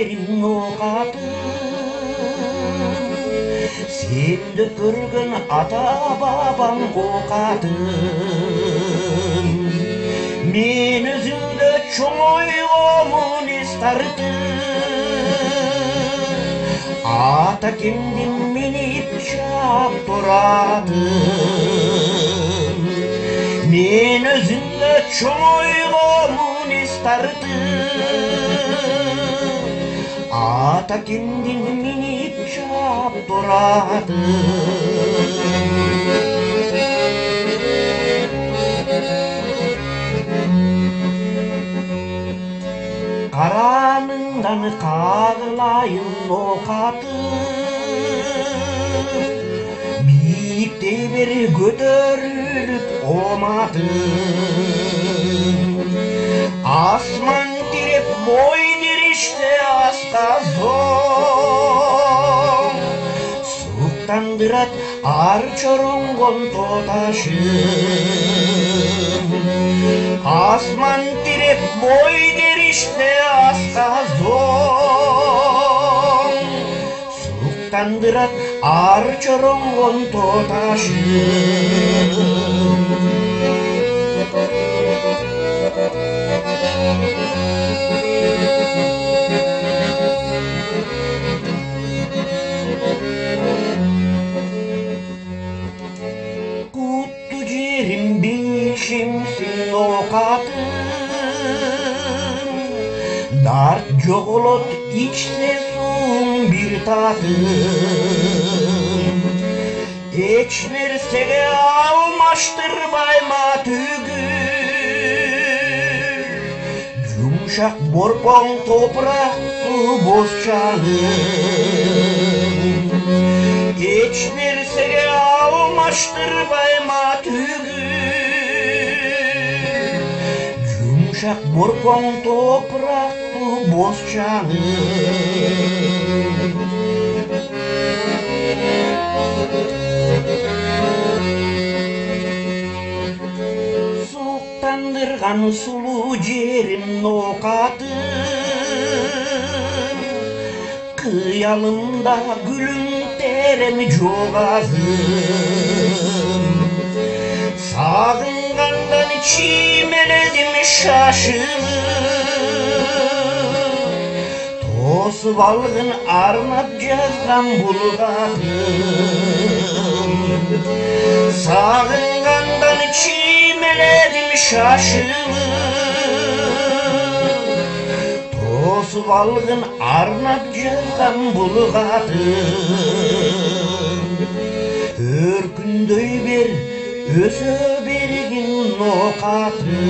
жерім ноқатым, сенді көрген ата бабам оқатын. Мен өзіңді чоң ойлаумен ес тартып, ата кемден менеп жап тұратын. Мен өзіңді чоң ойлаумен ес тартып, ата кемден менеп жап тұратын. Қараныңдан қағылайын ноқатым, биікте бер көтеріліп оматым. Асман тереп бой берішті асқа зоң, суықтандырат ар чорыңғын тоташым. Асман тереп бой işte asla zor, suqtandırat ar çorongon totaşım. Kutlu jerim bilişimsin noqatım, dart joğulot içse sun bir tatım. Eç nersege almaştırbayma tügül, yumuşak borpon toprak su boz çalım. Eç nersege almaştırbayma tügül, yumuşak borpon toprak boz çalım. Suqtandırgan sulu jerim noqatım, kıyalımda gülün teremi joğazım. Sağıngandan çimeledim şaşınıp, tosып алғын арнап жазған бұлғатым. Сағынғандан чимеледім шашынып, tosып алғын арнап жазған бұлғатым. Өркүндөй бер өсө бергін ноқатым.